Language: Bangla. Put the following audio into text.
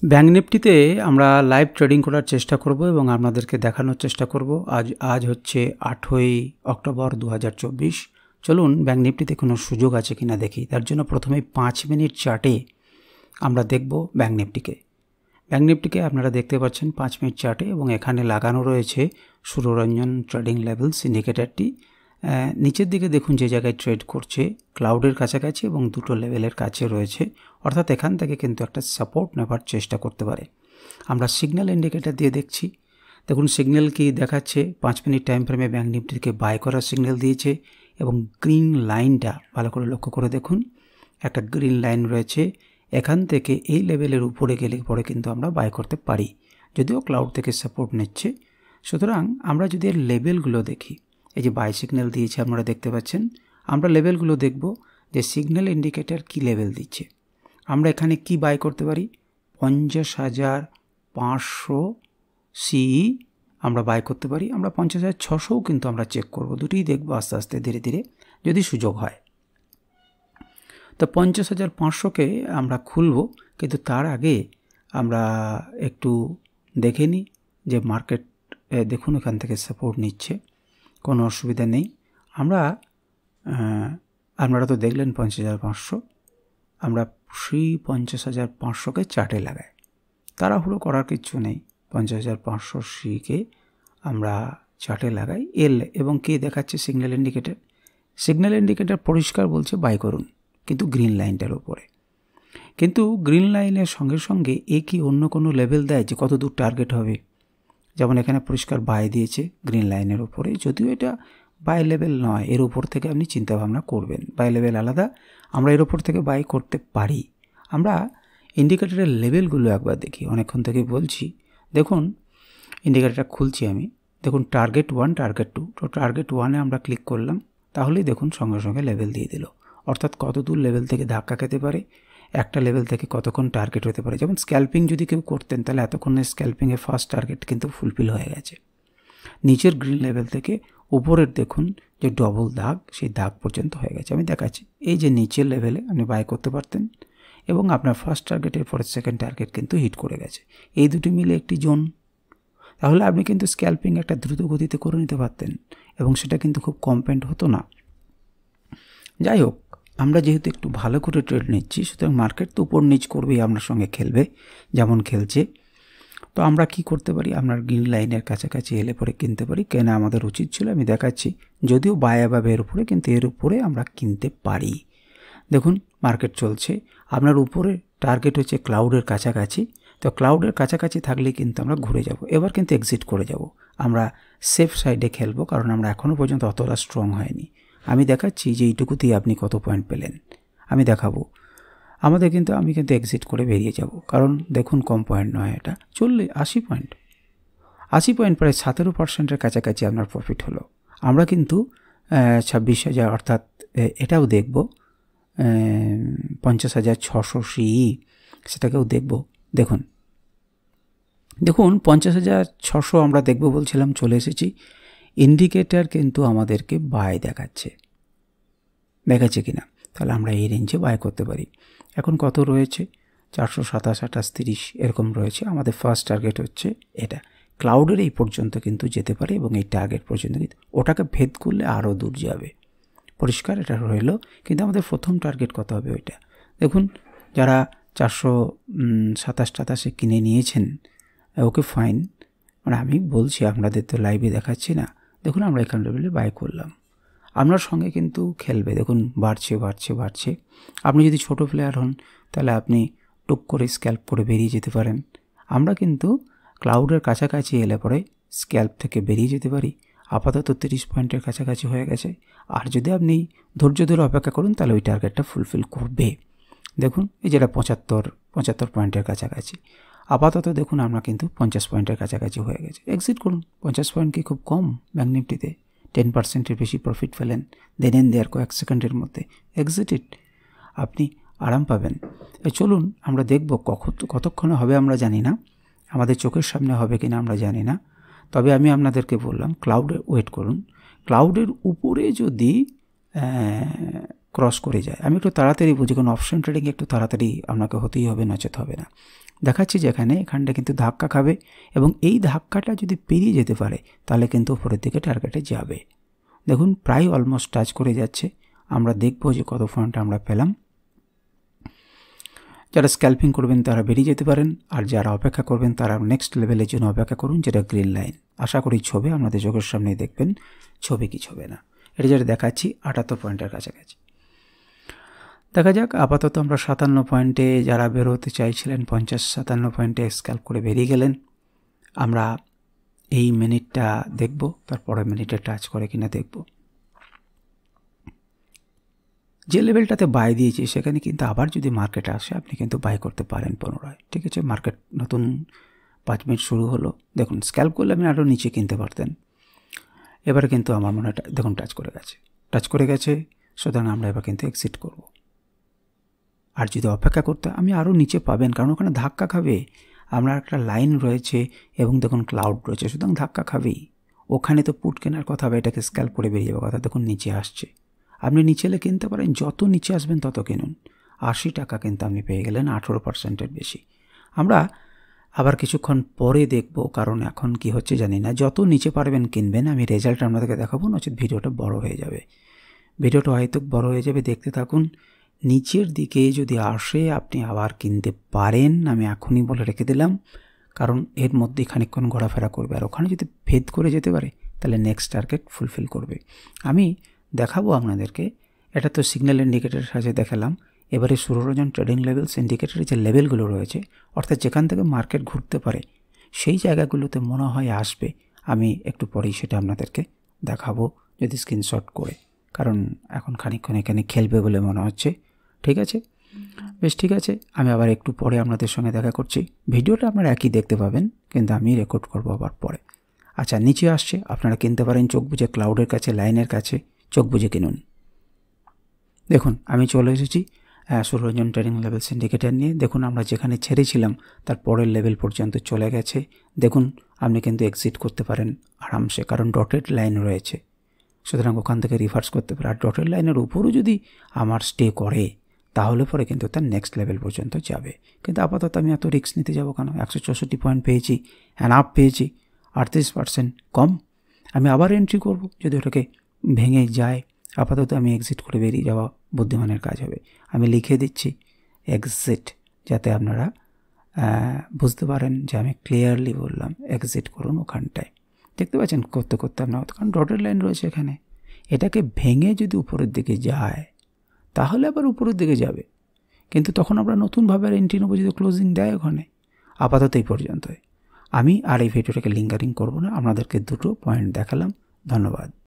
ব্যাঙ্ক নিফটিতে আমরা লাইভ ট্রেডিং করার চেষ্টা করব এবং আপনাদেরকে দেখানোর চেষ্টা করব। আজ হচ্ছে 8ই অক্টোবর 2024। চলুন ব্যাঙ্ক নিফটিতে কোনো সুযোগ আছে কিনা দেখি। তার জন্য প্রথমে 5 মিনিট চার্টে আমরা দেখব ব্যাঙ্ক নিফটিকে। ব্যাঙ্ক নিফটিকে আপনারা দেখতে পাচ্ছেন 5 মিনিট চার্টে, এবং এখানে লাগানো রয়েছে সুররঞ্জন ট্রেডিং লেভেলস ইন্ডিকেটারটি। নিচের দিকে দেখুন যে জায়গায় ট্রেড করছে ক্লাউডের কাছাকাছি এবং দুটো লেভেলের কাছে রয়েছে, অর্থাৎ এখান থেকে কিন্তু একটা সাপোর্ট নেবার চেষ্টা করতে পারে। আমরা সিগন্যাল ইন্ডিকেটার দিয়ে দেখছি। দেখুন সিগন্যাল কি দেখাচ্ছে, 5 মিনিট টাইম ফ্রেমে ব্যাঙ্ক নিফটিকে বাই করার সিগন্যাল দিয়েছে এবং গ্রিন লাইনটা ভালো করে লক্ষ্য করে দেখুন, একটা গ্রিন লাইন রয়েছে। এখান থেকে এই লেভেলের উপরে গেলে পরে কিন্তু আমরা বাই করতে পারি, যদিও ক্লাউড থেকে সাপোর্ট নিচ্ছে। সুতরাং আমরা যদি এর লেভেলগুলো দেখি, এই যে বাই সিগন্যাল দিয়েছে আপনারা দেখতে পাচ্ছেন, আমরা লেভেলগুলো দেখব যে সিগন্যাল ইন্ডিকেটর কি লেভেল দিচ্ছে। আমরা এখানে কি বাই করতে পারি, 50,500 সিই আমরা বাই করতে পারি। আমরা 50,600ও কিন্তু আমরা চেক করব, দুটিই দেখব আস্তে আস্তে ধীরে ধীরে যদি সুযোগ হয়। তো 50,500কে আমরা খুলব, কিন্তু তার আগে আমরা একটু দেখে নিই যে মার্কেট দেখুন এখান থেকে সাপোর্ট নিচ্ছে, কোনো অসুবিধা নেই। আপনারা তো দেখলেন 50,500, আমরা সেই 50,500কে চার্টে লাগাই, তাড়াহুড়ো করার কিচ্ছু নেই। 50,500 সিকে আমরা চার্টে লাগাই। এল এবং কে দেখাচ্ছে সিগন্যাল ইন্ডিকেটর। সিগন্যাল ইন্ডিকেটর পরিষ্কার বলছে বাই করুন, কিন্তু গ্রিন লাইনটার উপরে। কিন্তু গ্রিন লাইনের সঙ্গে সঙ্গে এ কি অন্য কোনো লেভেল দেয় যে কত দূর টার্গেট হবে? যেমন এখানে পরিষ্কার বাই দিয়েছে গ্রিন লাইনের উপরে, যদিও এটা বাই লেভেল নয়, এর উপর থেকে আপনি চিন্তাভাবনা করবেন। বাই লেভেল আলাদা, আমরা এর উপর থেকে বাই করতে পারি। আমরা ইন্ডিকেটরের লেভেলগুলো একবার দেখি, অনেকক্ষণ থেকে বলছি। দেখুন ইন্ডিকেটরটা খুলছি আমি, দেখুন টার্গেট 1, টার্গেট 2। তো টার্গেট 1-এ আমরা ক্লিক করলাম, তাহলেই দেখুন সঙ্গে সঙ্গে লেভেল দিয়ে দিল, অর্থাৎ কত দূর লেভেল থেকে ধাক্কা খেতে পারে, একটা লেভেল থেকে কতক্ষণ টার্গেট হতে পারে। যেমন স্ক্যাল্পিং যদি কেউ করতেন, তাহলে এতক্ষণে স্ক্যাল্পিংয়ে ফার্স্ট টার্গেট কিন্তু ফুলফিল হয়ে গেছে। নিচের গ্রিন লেভেল থেকে উপরের দেখুন যে ডবল দাগ, সেই দাগ পর্যন্ত হয়ে গেছে। আমি দেখাচ্ছি, এই যে নিচের লেভেলে আপনি বাই করতে পারতেন এবং আপনার ফার্স্ট টার্গেটের পরে সেকেন্ড টার্গেট কিন্তু হিট করে গেছে। এই দুটি মিলে একটি জোন, তাহলে আপনি কিন্তু স্ক্যাল্পিং একটা দ্রুত গতিতে করে নিতে পারতেন এবং সেটা কিন্তু খুব কম্পেন্ড হতো না। যাই হোক, আমরা যেহেতু একটু ভালো করে ট্রেড নিচ্ছি, সুতরাং মার্কেট তো উপর নিচ করবেই, আপনার সঙ্গে খেলবে যেমন খেলছে। তো আমরা কি করতে পারি, আপনার গ্রিন লাইনের কাছাকাছি এলে পরে কিনতে পারি, কেনা আমাদের উচিত ছিল। আমি দেখাচ্ছি, যদিও বাই অ্যাবাভ এর উপরে, কিন্তু এর উপরে আমরা কিনতে পারি। দেখুন মার্কেট চলছে, আপনার উপরে টার্গেট হচ্ছে ক্লাউডের কাছাকাছি। তো ক্লাউডের কাছাকাছি থাকলে কিন্তু আমরা ঘুরে যাব, এবার কিন্তু এক্সিট করে যাব। আমরা সেফ সাইডে খেলবো, কারণ আমরা এখনও পর্যন্ত অতটা স্ট্রং হয়নি। আমি দেখাচ্ছি যে এইটুকুতেই আপনি কত পয়েন্ট পেলেন, আমি দেখাবো। আমি কিন্তু এক্সিট করে বেরিয়ে যাব, কারণ দেখুন কম পয়েন্ট নয়, এটা 80 পয়েন্ট। 80 পয়েন্ট প্রায় 17% কাছাকাছি আপনার প্রফিট হলো। আমরা কিন্তু 26,000, অর্থাৎ এটাও দেখব 50,600 সিই, সেটাকেও দেখব। দেখুন 50,600 আমরা দেখব বলছিলাম, চলে এসেছি। ইন্ডিকেটর কিন্তু আমাদেরকে বাই দেখাচ্ছে কিনা, তাহলে আমরা এই রেঞ্জে বাই করতে পারি। এখন কত রয়েছে, 427, 28, 30 এরকম রয়েছে। আমাদের ফার্স্ট টার্গেট হচ্ছে এটা, ক্লাউডের এই পর্যন্ত কিন্তু যেতে পারে এবং এই টার্গেট পর্যন্ত কিন্তু ওটাকে ভেদ করলে আরও দূর যাবে। পরিষ্কার এটা রইল, কিন্তু আমাদের প্রথম টার্গেট কত হবে ওইটা দেখুন। যারা 427-28 কিনে নিয়েছেন, ওকে ফাইন, মানে আমি বলছি, আপনাদের তো লাইভে দেখাচ্ছি না। দেখুন আমরা এখান লেভেলে বাই করলাম, আপনার সঙ্গে কিন্তু খেলবে। দেখুন বাড়ছে বাড়ছে বাড়ছে। আপনি যদি ছোট প্লেয়ার হন, তাহলে আপনি টুক করে স্ক্যাল্প করে বেরিয়ে যেতে পারেন। আমরা কিন্তু ক্লাউডের কাছাকাছি এলে পরে স্ক্যাল্প থেকে বেরিয়ে যেতে পারি। আপাতত 30 পয়েন্টের কাছাকাছি হয়ে গেছে, আর যদি আপনি ধৈর্য ধরে অপেক্ষা করুন, তাহলে ওই টার্গেটটা ফুলফিল করবে। দেখুন এই যেটা 75 পয়েন্টের কাছাকাছি। আপাতত দেখুন আমরা কিন্তু 50 পয়েন্টের কাছাকাছি হয়ে গেছে। এক্সিট করুন। 50 পয়েন্ট কি খুব কম? ব্যাঙ্ক নিফটিতে 10%-এর বেশি প্রফিট ফেলেন, দেন এন্ড দেয়ার কয়েক সেকেন্ডের মধ্যে এক্সিটেড, আপনি আরাম পাবেন। চলুন আমরা দেখব কতক্ষণে হবে আমরা জানি না, আমাদের চোখের সামনে হবে কিনা আমরা জানি না। তবে আমি আপনাদেরকে বললাম ক্লাউডে ওয়েট করুন। ক্লাউডের উপরে যদি ক্রস করে যায়, আমি একটু তাড়াতাড়ি বুঝি, কারণ অপশন ট্রেডিং একটু তাড়াতাড়ি আপনাকে হতেই হবে, নচেত হবে না। দেখাচ্ছি যেখানে এখানটা কিন্তু ধাক্কা খাবে এবং এই ধাক্কাটা যদি পেরিয়ে যেতে পারে তাহলে কিন্তু উপরের দিকে টার্গেটে যাবে। দেখুন প্রায় অলমোস্ট টাচ করে যাচ্ছে। আমরা দেখব যে কত পয়েন্ট আমরা পেলাম। যারা স্ক্যাল্পিং করবেন তারা বেরিয়ে যেতে পারেন, আর যারা অপেক্ষা করবেন তারা নেক্সট লেভেলের জন্য অপেক্ষা করুন, যেটা গ্রিন লাইন। আশা করি ছবি আপনাদের চোখের সামনেই দেখবেন, ছবি কি ছবে না। এটা যেটা দেখাচ্ছি 78 পয়েন্টের কাছাকাছি। দেখা যাক, আপাতত আমরা 57 পয়েন্টে, যারা বেরোতে চাইছিলেন 50-57 পয়েন্টে স্ক্যাল্প করে বেরিয়ে গেলেন। আমরা এই মিনিটটা দেখব, তারপরে মিনিটে টাচ করে কিনা দেখব। যে লেভেলটাতে বাই দিয়েছি সেখানে কিন্তু আবার যদি মার্কেট আসে আপনি কিন্তু বাই করতে পারেন পুনরায়। ঠিক আছে, মার্কেট নতুন 5 মিনিট শুরু হলো। দেখুন স্ক্যাল্প করলে আপনি আরও নিচে কিনতে পারতেন। এবারে কিন্তু আমার মনে হয় দেখুন টাচ করে গেছে, সুতরাং আমরা এবার কিন্তু এক্সিট করব। আর যদি অপেক্ষা করতে, আমি আরও নিচে পাবেন, কারণ ওখানে ধাক্কা খাবে। আমরা একটা লাইন রয়েছে এবং দেখুন ক্লাউড রয়েছে, সুতরাং ধাক্কা খাবেই। ওখানে তো পুট কেনার কথা হবে, এটাকে স্ক্যাল্প করে বেরিয়ে যাবে কথা। দেখুন নিচে আসছে, আপনি নিচে এলে কিনতে পারেন, যত নিচে আসবেন তত কিনুন। 80 টাকা কিন্তু আপনি পেয়ে গেলেন, 18%-এর বেশি। আমরা আবার কিছুক্ষণ পরে দেখব, কারণ এখন কি হচ্ছে জানি না। যত নিচে পারবেন কিনবেন। আমি রেজাল্ট আপনাদেরকে দেখাবো, নচেত ভিডিওটা বড় হয়ে যাবে। ভিডিওটা হয়তো বড় হয়ে যাবে, দেখতে থাকুন। নিচের দিকে যদি আসে আপনি আবার কিনতে পারেন, আমি এখনই বলে রেখে দিলাম, কারণ এর মধ্যে খানিকক্ষণ ঘোরাফেরা করবে। আর ওখানে যদি ভেদ করে যেতে পারে তাহলে নেক্সট টার্গেট ফুলফিল করবে। আমি দেখাবো আপনাদেরকে, এটা তো সিগন্যাল ইন্ডিকেটরের সাহায্যে দেখালাম। এবারে সুররঞ্জন ট্রেডিং লেভেলস ইন্ডিকেটরের যে লেভেলগুলো রয়েছে, অর্থাৎ যেখান থেকে মার্কেট ঘুরতে পারে সেই জায়গাগুলোতে মনে হয় আসবে। আমি একটু পরেই সেটা আপনাদেরকে দেখাবো, যদি স্ক্রিনশট করে, কারণ এখন খানিকক্ষণ এখানে খেলবে বলে মনে হচ্ছে। ঠিক আছে, বেশ ঠিক আছে। আমি আবার একটু পরে আপনাদের সঙ্গে দেখা করছি। ভিডিওটা আপনারা একই দেখতে পাবেন, কিন্তু আমি রেকর্ড করবো আবার পরে। আচ্ছা, নিচে আসছে, আপনারা কিনতে পারেন চোখ বুঝে, ক্লাউডের কাছে, লাইনের কাছে চোখ বুঝে কিনুন। দেখুন আমি চলে এসেছি সুররঞ্জন ট্রেডিং লেভেলস ইন্ডিকেটর নিয়ে। দেখুন আমরা যেখানে ছেড়েছিলাম তার পরের লেভেল পর্যন্ত চলে গেছে। দেখুন আপনি কিন্তু এক্সিট করতে পারেন আরামসে, কারণ ডটেড লাইন রয়েছে, সুতরাং ওখান থেকে রিভার্স করতে পারে। আর ডটেড লাইনের উপরও যদি আমার স্টে করে তাহলে পরে কিন্তু তার নেক্সট লেভেল পর্যন্ত যাবে। কিন্তু আপাতত আমি এত রিস্ক নিতে যাবো কেন? 164 পয়েন্ট পেয়েছি, আপ পেয়েছি, 38% কম। আমি আবার এন্ট্রি করব যদি ওটাকে ভেঙে যায়। আপাতত আমি এক্সিট করে বেরিয়ে যাওয়া বুদ্ধিমানের কাজ হবে। আমি লিখে দিচ্ছি এক্সিট, যাতে আপনারা বুঝতে পারেন যে আমি ক্লিয়ারলি বললাম এক্সিট করুন ওখানটায়। দেখতে পাচ্ছেন করতে করতে আপনার, কারণ ডটেড লাইন রয়েছে এখানে। এটাকে ভেঙে যদি উপরের দিকে যায় তাহলে আবার উপরের দিকে যাবে, কিন্তু তখন আমরা নতুনভাবে আর এন্ট্রি নেবো যদি ক্লোজিং দেয় ওখানে। আপাতত এই পর্যন্তই। আমি আর এই ভিডিওটাকে লিঙ্কারিং করব না, আপনাদেরকে দুটো পয়েন্ট দেখালাম। ধন্যবাদ।